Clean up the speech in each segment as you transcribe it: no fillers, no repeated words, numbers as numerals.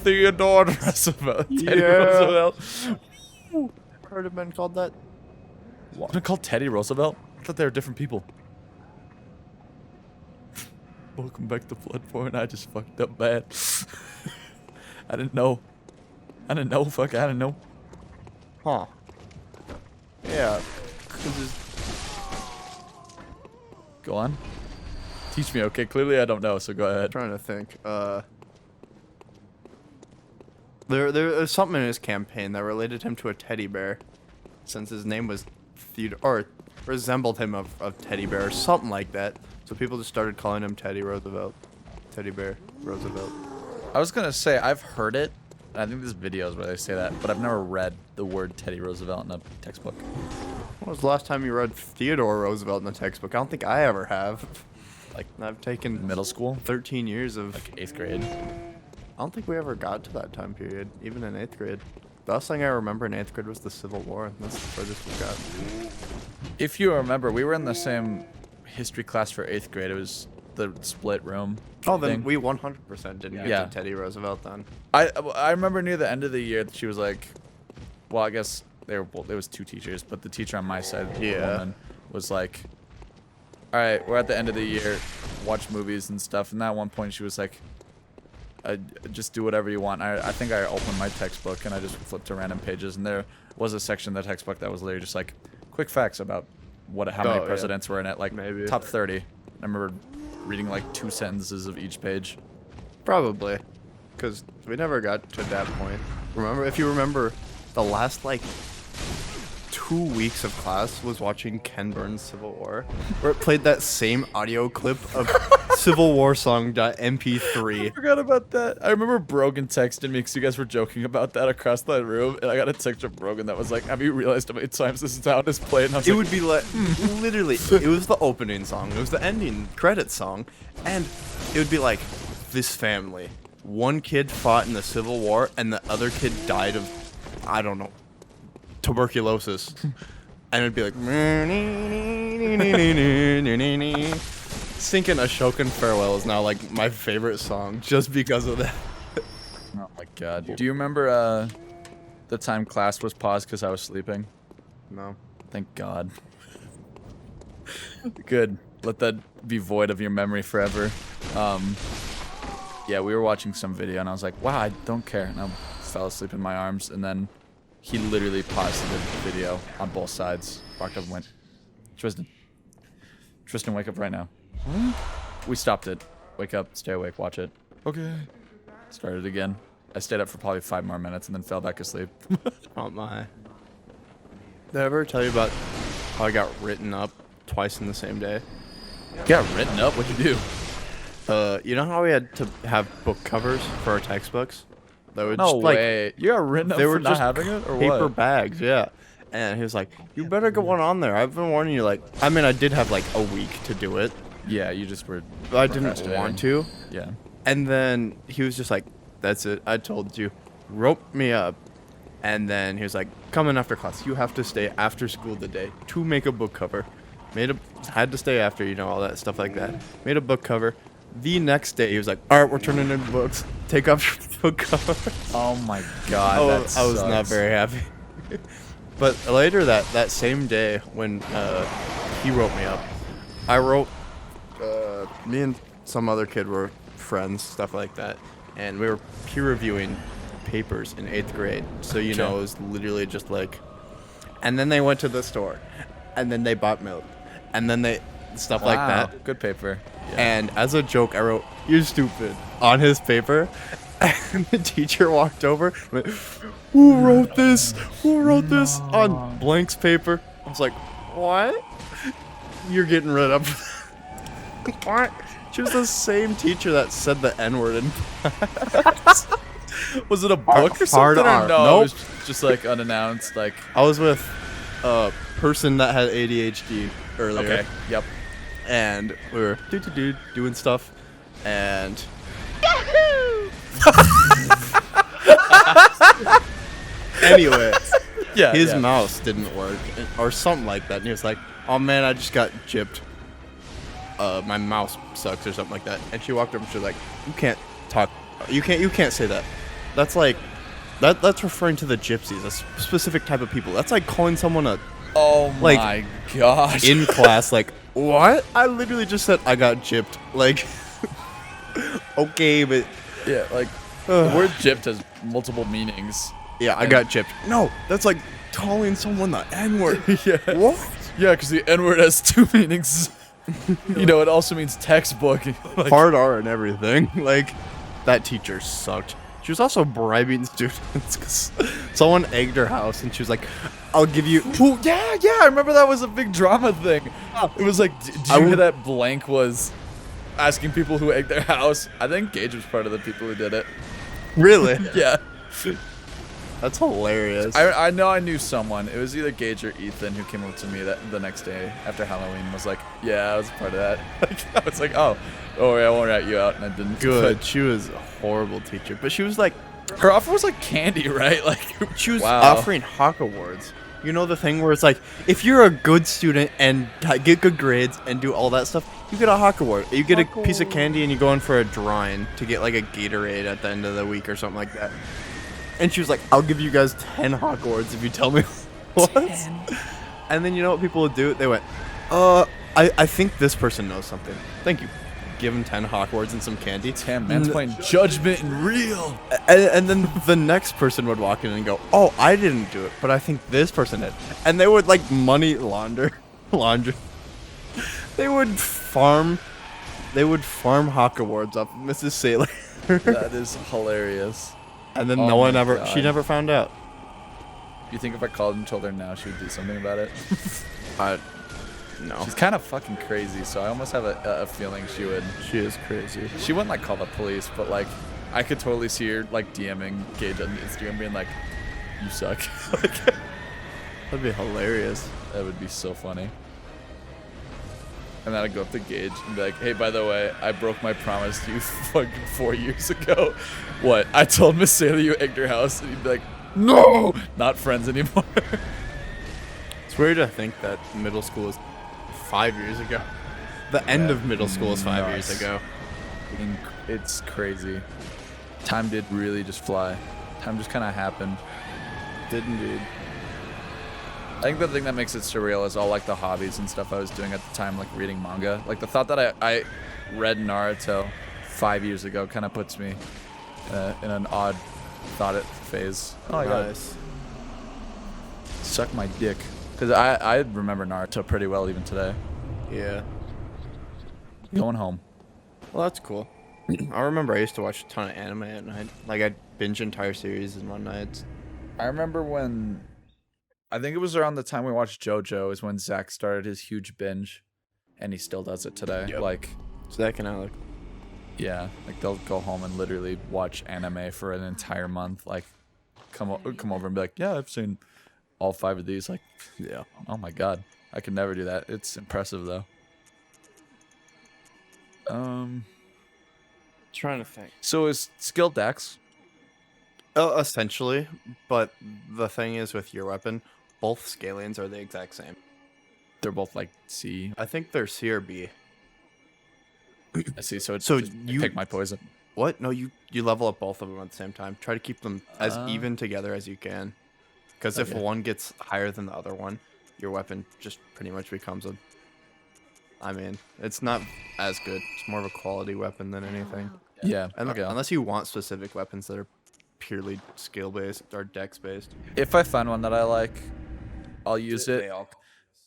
Theodore Roosevelt. Teddy Yeah. Roosevelt. Heard of men called that? What? They're called Teddy Roosevelt? I thought they were different people. Welcome back to Bloodborne. I just fucked up bad. I didn't know. Fuck, I didn't know. Huh. Yeah. Go on. Teach me, okay? Clearly I don't know, so go ahead. Trying to think. There's something in his campaign that related him to a teddy bear, since his name was Theodore, or resembled him of teddy bear or something like that. So people just started calling him Teddy Roosevelt. Teddy Bear Roosevelt. I was gonna say, I've heard it, and I think there's videos where they say that, but I've never read the word Teddy Roosevelt in a textbook. When was the last time you read Theodore Roosevelt in a textbook? I don't think I ever have. Like, I've taken Middle school? 13 years of... Like 8th grade. I don't think we ever got to that time period, even in 8th grade. The last thing I remember in 8th grade was the Civil War, and that's the furthest we got. If you remember, we were in the same history class for 8th grade. It was the split room. Oh, then thing. we 100% didn't get Yeah. to Teddy Roosevelt then. I remember near the end of the year that she was like, well, I guess there was 2 teachers, but the teacher on my side, the Yeah. woman, was like, all right, we're at the end of the year, watch movies and stuff. And at one point she was like, just do whatever you want. I think I opened my textbook and I just flipped to random pages, and there was a section of the textbook that was literally just like quick facts about how many yeah. presidents were in it, like Maybe. top 30. I remember reading like 2 sentences of each page. Probably. Because we never got to that point. If you remember, the last, like, 2 weeks of class was watching Ken Burns' Civil War, where it played that same audio clip of Civil War song.mp3. I forgot about that. I remember Brogan texted me because you guys were joking about that across the room, and I got a text from Brogan that was like, have you realized how many times this sound is played? And I was It like, would be like, literally, it was the opening song, it was the ending credit song, and it would be like, this family. One kid fought in the Civil War, and the other kid died of, I don't know, tuberculosis. And it'd be like, Sinking Ashokan Farewell is now like my favorite song just because of that. oh my god. Do you remember the time class was paused because I was sleeping? No. Thank God. Good. Let that be void of your memory forever. Yeah, we were watching some video and I was like, wow, I don't care. And I fell asleep in my arms, and then he literally paused the video on both sides. Walked up and went, Tristan, wake up right now. We stopped it. Wake up, stay awake, watch it. Okay. Started again. I stayed up for probably 5 more minutes and then fell back asleep. Oh my. Did I ever tell you about how I got written up twice in the same day? Got written up? What'd you do? You know how we had to have book covers for our textbooks? That would No just, like, way. You got written up they for were not just having it, or paper what? bags, yeah. And he was like, you better get one on there. I've been warning you, like, I mean, I did have like a week to do it, Yeah, you just were. but I didn't procrastinating. want to. Yeah. And then he was just like, that's it. I told you. Rope me up. And then he was like, come in after class. You have to stay after school today to make a book cover. Had to stay after, all that stuff like that. Made a book cover. The next day, he was like, all right, we're turning in books. Take off your book cover. Oh my god, that I was not sucks. very happy. But later that same day, when he wrote me up, I wrote, me and some other kid were friends, stuff like that, and we were peer reviewing papers in 8th grade. So, it was literally just like, and then they went to the store, and then they bought milk, and then stuff like Wow, that. good paper. Yeah. And as a joke, I wrote, "You're stupid," on his paper. And the teacher walked over and went, Who wrote this? Who wrote this on Blank's paper? I was like, what? You're getting rid of. What? She was the same teacher that said the N-word in class. Was it a book or Hard something? Or R. no, Nope. it was just like unannounced. Like, I was with a person that had ADHD earlier. okay, yep. And we were doing stuff, and anyway, Yeah. his yeah. mouse didn't work or something like that, and he was like, "Oh man, I just got gypped. My mouse sucks," or something like that. And she walked over and she was like, "You can't talk. You can't say that." That's like that's referring to the gypsies, a specific type of people. That's like calling someone a Oh like, my gosh. in class like, what? I literally just said I got gypped. Like, okay, but Yeah, like the word gypped has multiple meanings. yeah, I got gypped. No, that's like calling someone the N-word. Yeah. What? Yeah, because the N-word has two meanings. You know, it also means textbook. Like, Hard R and everything. Like, that teacher sucked. She was also bribing students because someone egged her house and she was like, I'll give you. oh, yeah, I remember that was a big drama thing. It was like, do you hear that blank was asking people who egged their house? I think Gage was part of the people who did it. Really? Yeah. That's hilarious. I know I knew someone. It was either Gage or Ethan who came up to me the next day after Halloween and was like, yeah, I was part of that. Like, I was like, oh, I won't rat you out, and I didn't. Good. She was a horrible teacher, but she was like, Her offer was like candy, right? Like, she was wow. offering Hawk Awards. You know the thing where it's like, if you're a good student and get good grades and do all that stuff, you get a Hawk Award. You get a piece of candy and you go in for a drawing to get like a Gatorade at the end of the week or something like that. And she was like, I'll give you guys 10 Hawk Awards if you tell me what. 10. And then you know what people would do? They went, I think this person knows something. Thank you. Give him 10 Hawk Awards and some candy. Damn, man's playing judgment and real. And then the next person would walk in and go, oh, I didn't do it, but I think this person did. And they would like money launder. They would farm Hawk Awards off of Mrs. Saylor. That is hilarious. And then she never found out. You think if I called and told her now, she would do something about it? No. She's kind of fucking crazy, so I almost have a feeling she would. She is crazy. She wouldn't like call the police, but like I could totally see her like DMing Gage on Instagram, being like, "You suck." Like, that'd be hilarious. that would be so funny. And then I'd go up to Gage and be like, "Hey, by the way, I broke my promise to you fucking 4 years ago. What? I told Miss Saylor you egged her house," and you'd be like, "No, not friends anymore." It's weird to think that middle school is 5 years ago. The end of middle school is 5 years ago. It's crazy. Time did really just fly. Time just kind of happened. Did indeed. I think the thing that makes it surreal is all like the hobbies and stuff I was doing at the time, like reading manga. Like the thought that I read Naruto 5 years ago kind of puts me in an odd thought phase. Oh my god. Suck my dick. Because I remember Naruto pretty well even today. Yeah. Going home. Well, that's cool. I remember I used to watch a ton of anime at night. Like, I'd binge entire series in one night. I remember when, I think it was around the time we watched JoJo is when Zach started his huge binge. And he still does it today. Yep. Like, Zach and Alec. yeah, like they'll go home and literally watch anime for an entire month. Like, come over and be like, yeah, I've seen all 5 of these. Like, Yeah. oh my god, I could never do that. It's impressive though. Trying to think. So is skill dex? Essentially, but the thing is with your weapon, both scalings are the exact same. They're both like C. I think they're C or B. I see. So it's So just you- pick my poison. What? No, you level up both of them at the same time. Try to keep them as even together as you can. Because if Okay. one gets higher than the other one, your weapon just pretty much becomes a... I mean, it's not as good. It's more of a quality weapon than anything. Yeah. And Okay. unless you want specific weapons that are purely skill-based or dex-based. If I find one that I like, I'll use They it. all-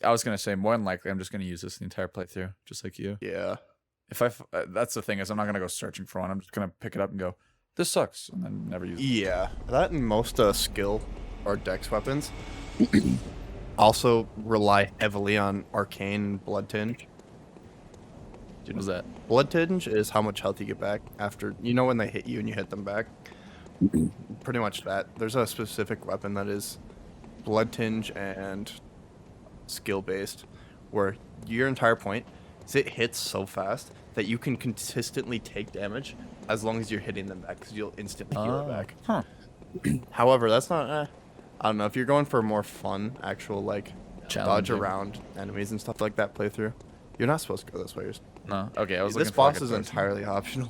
I was gonna say more than likely I'm just gonna use this the entire playthrough, just like you. Yeah. If that's the thing is I'm not gonna go searching for one. I'm just gonna pick it up and go, this sucks, and then never use it. Yeah. That and most skill or dex weapons also rely heavily on arcane and blood tinge. What was that? Blood tinge is how much health you get back after, you know, when they hit you and you hit them back. Pretty much that. There's a specific weapon that is blood tinge and skill based, where your entire point is it hits so fast that you can consistently take damage as long as you're hitting them back, because you'll instantly heal it back. Huh. However, that's not. I don't know if you're going for a more fun, actual like dodge Challenging. around enemies and stuff like that playthrough. You're not supposed to go this way. No. Okay. I was This looking for, like, boss a is person. entirely optional.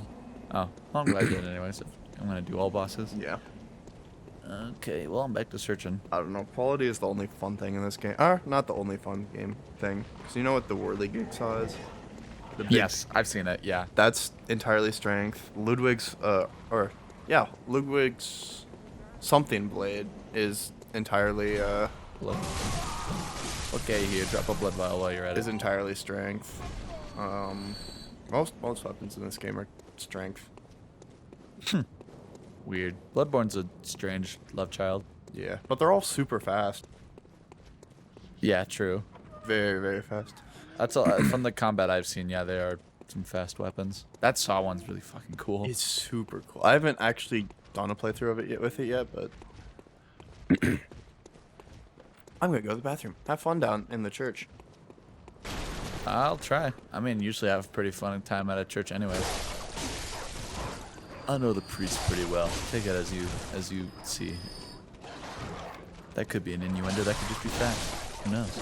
Oh, well, I'm glad you did it anyways. I'm gonna do all bosses. Yeah. Okay, well, I'm back to searching. I don't know. Quality is the only fun thing in this game. Not the only fun game thing. Because you know what the Whirly Jigsaw is? The big- Yes, I've seen it. Yeah. That's entirely strength. Ludwig's something blade is entirely, Blood. Okay, here, drop a blood vial while you're at is it. entirely strength. Most weapons in this game are strength. Weird. Bloodborne's a strange love child. Yeah. But they're all super fast. Yeah, true. Very, very fast. That's all, from the combat I've seen. Yeah, they are some fast weapons. That saw one's really fucking cool. It's super cool. I haven't actually done a playthrough of it yet, but I'm gonna go to the bathroom. Have fun down in the church. I'll try. I mean, usually I have a pretty fun time at a church anyways. I know the priest pretty well. Take it as you see. That could be an innuendo. That could just be fact. Who knows?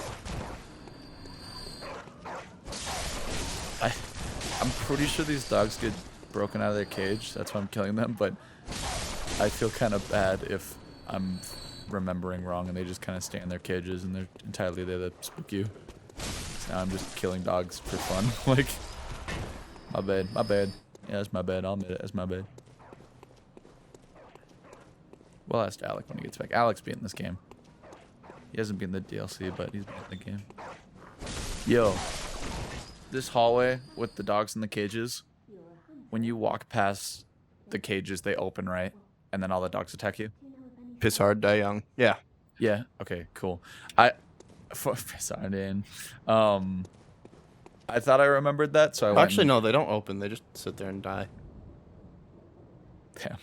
I'm pretty sure these dogs get broken out of their cage. That's why I'm killing them. But I feel kind of bad if I'm remembering wrong and they just kind of stay in their cages and they're entirely there to spook you. So now I'm just killing dogs for fun. Like, my bad, my bad. Yeah, that's my bad. I'll admit it. That's my bad. We'll ask Alec when he gets back. Alec's beating this game. He hasn't been in the DLC, but he's been in the game. Yo, this hallway with the dogs in the cages, when you walk past the cages, they open, right? And then all the dogs attack you? Piss hard, die young. Yeah. Yeah. Okay, cool. Piss hard in. I thought I remembered that, so I went Actually, no, they don't open. They just sit there and die. Damn.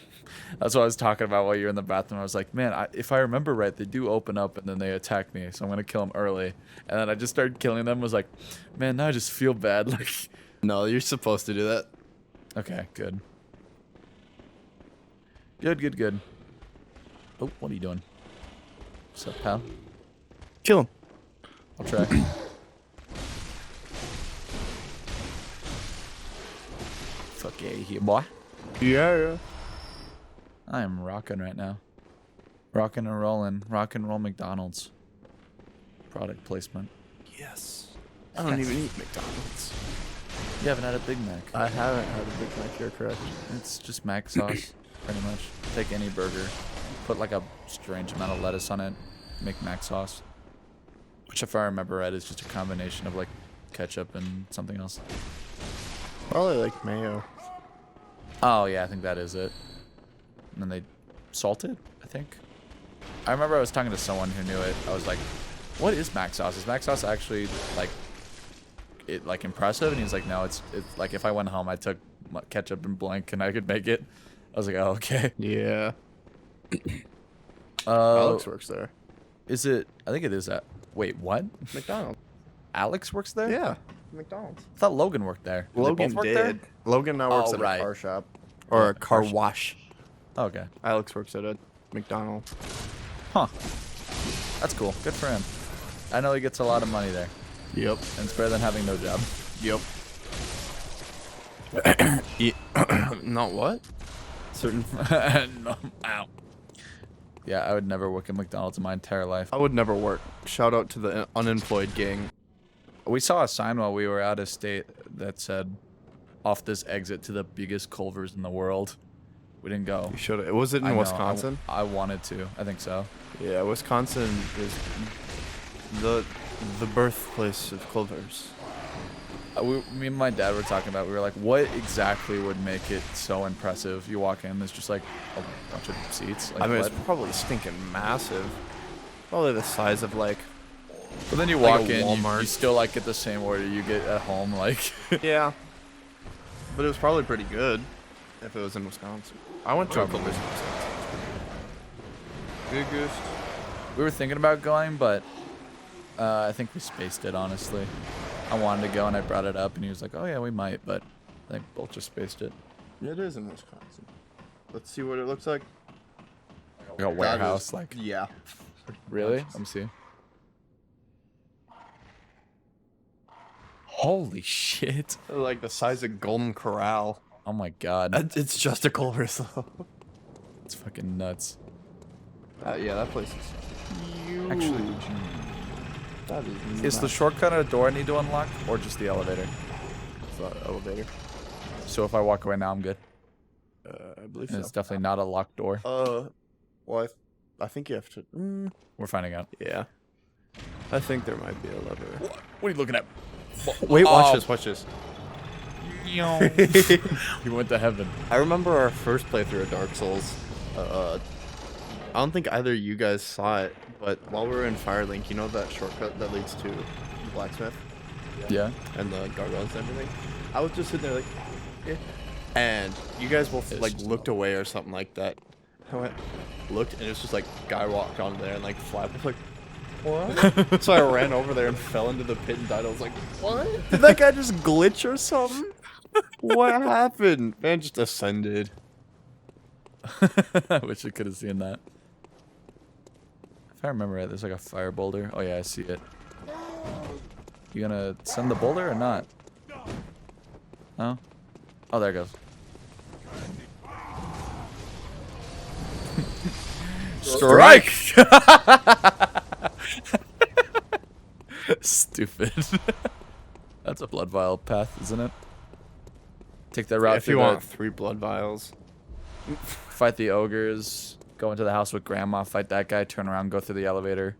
That's what I was talking about while you were in the bathroom. I was like, man, if I remember right, they do open up and then they attack me, so I'm going to kill them early. And then I just started killing them. I was like, man, now I just feel bad. Like, No, you're supposed to do that. okay, good. Good. Oh, what are you doing? What's up, pal? Kill him. I'll try. Fuck yeah, here, boy. Yeah. I am rocking right now. Rocking and rolling. Rock and roll McDonald's. Product placement. Yes. I don't even eat McDonald's. You haven't had a Big Mac. I haven't had a Big Mac. You're correct. It's just Mac sauce, pretty much. Take any burger, put like a strange amount of lettuce on it, make Mac sauce. Which, if I remember right, is just a combination of like ketchup and something else. Probably like mayo. Oh yeah, I think that is it. And then they salt it, I think. I remember I was talking to someone who knew it. I was like, "What is Mac sauce? Is Mac sauce actually like impressive?" And he's like, "No, it's like if I went home, I took ketchup and blank and I could make it." I was like, "Oh, okay." Yeah. Alex works there. Is it? I think it is that. Wait, what? McDonald's. Alex works there? Yeah. McDonald's. I thought Logan worked there. Do they Logan both work did. there? Logan now works Oh, at right. a car shop. Or Yeah, a car car wash. Oh, okay. Alex works at a McDonald's. Huh. That's cool. Good for him. I know he gets a lot of money there. Yep. And it's better than having no job. Yep. Not what? Certain. No. Ow. Yeah, I would never work at McDonald's in my entire life. I would never work. Shout out to the unemployed gang. We saw a sign while we were out of state that said, "Off this exit to the biggest Culvers in the world." We didn't go. You should. Was it I in know, Wisconsin? I wanted to. I think so. Yeah, Wisconsin is the birthplace of Culvers. Me and my dad were talking about. We were like, "What exactly would make it so impressive?" You walk in, there's just like a bunch of seats. Like, I mean, what? it's probably stinking massive. Probably the size of like. But then you like walk a in, Walmart. you still like get the same order you get at home. Like, Yeah. But it was probably pretty good if it was in Wisconsin. I went to a Probably. Culvers in Wisconsin. Biggest. we were thinking about going, but I think we spaced it. Honestly, I wanted to go and I brought it up, and he was like, "Oh yeah, we might," but I think both just spaced it. Yeah, it is in Wisconsin. Let's see what it looks like. Like a warehouse, like Yeah. really? Let me see. Holy shit! Like the size of Golden Corral. Oh my god! It's just a Culver's though. It's fucking nuts. Yeah, that place is huge. Actually, That is is the shortcut a door I need to unlock, or just the elevator? the elevator. So if I walk away now, I'm good. I believe And so. it's definitely not a locked door. Well, I think you have to. We're finding out. Yeah. I think there might be a lever. What are you looking at? Wait, watch Oh. this. Watch this. You went to heaven. I remember our first playthrough of Dark Souls. I don't think either of you guys saw it, but while we were in Firelink, you know that shortcut that leads to the blacksmith Yeah. and the gargoyles and everything? I was just sitting there like, eh. And you guys both It's like just looked away or something like that. I went, looked, and it was just like guy walked on there and like flapped. I was like, what? So I ran over there and fell into the pit and died. I was like, what? Did that guy just glitch or something? What happened? Man just ascended. I wish I could have seen that. If I remember right, there's like a fire boulder. Oh yeah, I see it. You gonna send the boulder or not? No? Oh, there it goes. Strike! Stupid. That's a blood vial path, isn't it? Take that route If you through want the, 3 blood vials. fight the ogres, go into the house with grandma, fight that guy, turn around, go through the elevator.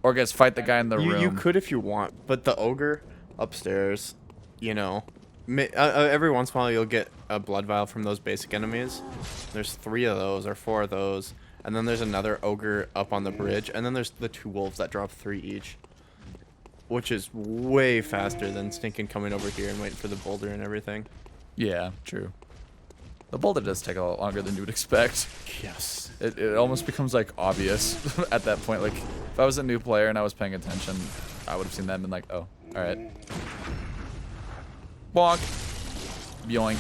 Or guess fight the guy in the room. You could if you want, but the ogre upstairs, you know, every once in a while you'll get a blood vial from those basic enemies. There's 3 of those or 4 of those, and then there's another ogre up on the bridge, and then there's the 2 wolves that drop 3 each, which is way faster than stinking coming over here and waiting for the boulder and everything. Yeah, true. The boulder does take a lot longer than you would expect. Yes. It almost becomes like obvious at that point. Like if I was a new player and I was paying attention, I would have seen that and been like, oh, alright. Bonk. Yoink.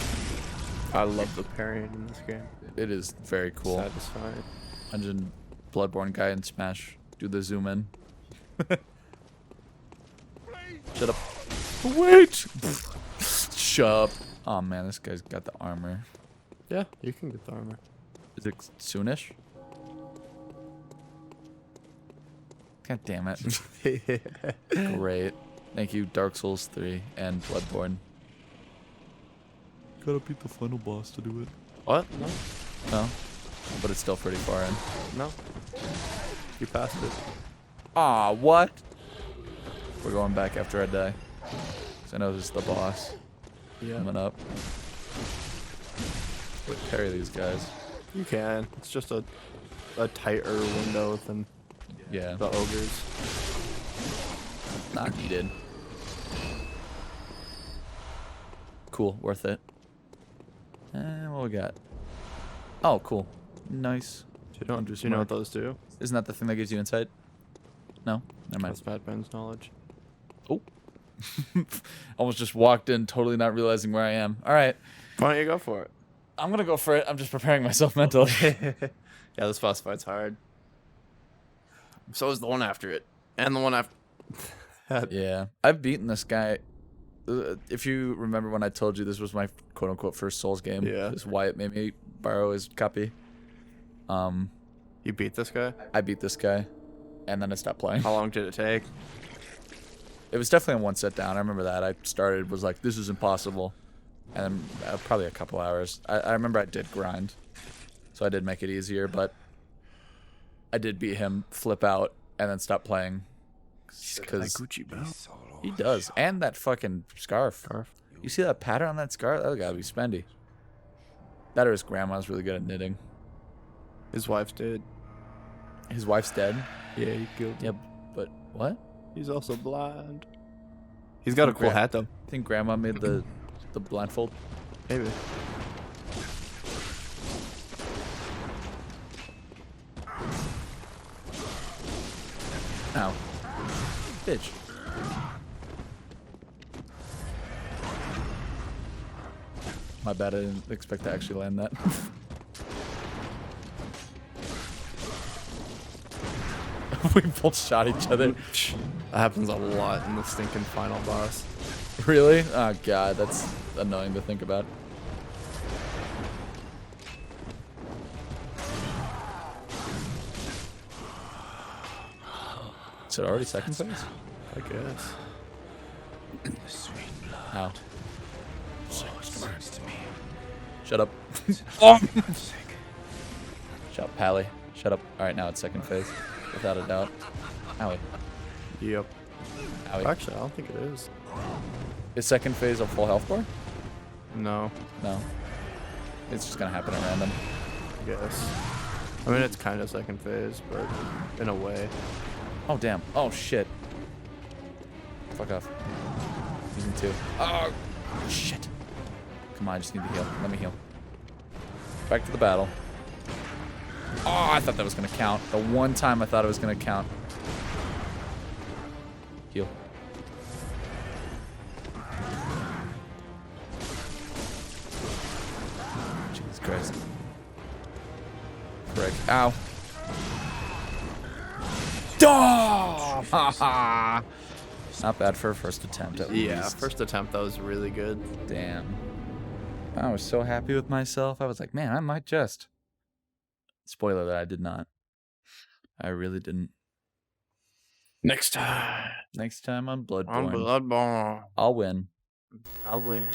I love the parrying in this game. It is very cool. Satisfying. Imagine Bloodborne guy in Smash. Do the zoom in. Shut up. Wait! Shut up. Oh man, this guy's got the armor. Yeah, you can get the armor. Is it soonish? God damn it. Great. Thank you, Dark Souls 3 and Bloodborne. Gotta beat the final boss to do it. What? No. No? But it's still pretty far in. No. You passed it. Aw, what? We're going back after I die. 'Cause I know this is the boss. Yeah. Coming up. Wait, parry these guys. You can. It's just a tighter window than Yeah. the ogres. Not needed. Cool, worth it. And what we got? Oh, cool. Nice. Do you know what those do? Isn't that the thing that gives you insight? No? Never mind. That's Batman's knowledge. Oh. Almost just walked in, totally not realizing where I am. Alright. Why don't you go for it? I'm gonna go for it. I'm just preparing myself mentally. Yeah, this boss fight's hard. So is the one after it. And the one after... Yeah. I've beaten this guy. If you remember when I told you this was my quote-unquote first Souls game. Yeah. This is why it made me borrow his copy. You beat this guy? I beat this guy. And then I stopped playing. How long did it take? It was definitely a one set down. I remember that. I started, was like, this is impossible. And then probably a couple hours. I remember I did grind. So I did make it easier, but I did beat him, flip out, and then stop playing. Because Gucci belt. he does. And that fucking scarf. You see that pattern on that scarf? That gotta be spendy. That or his grandma's really good at knitting. His wife's dead. His wife's dead? Yeah, he killed him. Yep. But what? He's also blind. He's got a cool hat, though. I think grandma made the blindfold. Maybe. Ow. Bitch. My bad, I didn't expect to actually land that. We both shot each other. That happens a lot in the stinking final boss. Really? Oh god, that's annoying to think about. Is it already second phase? I guess. Ow. Shut up. Oh! Shut up, Pally. Shut up. Alright, now it's second phase. Without a doubt. Owie. Yep. Owie. Actually, I don't think it is. Is second phase a full health bar? No. No. It's just gonna happen at random. I guess. I mean, it's kind of second phase, but in a way. Oh, damn. Oh, shit. Fuck off. Using 2. Oh, shit. Come on, I just need to heal. Let me heal. Back to the battle. Oh, I thought that was going to count. The one time I thought it was going to count. Heal. Jesus Christ. Frick. Ow. Oh! Not bad for a first attempt, at Yeah, least. first attempt, that was really good. Damn. I was so happy with myself. I was like, man, I might just. Spoiler that I did not. I really didn't. Next time. Next time on Bloodborne, On Bloodborne. I'll win. I'll win.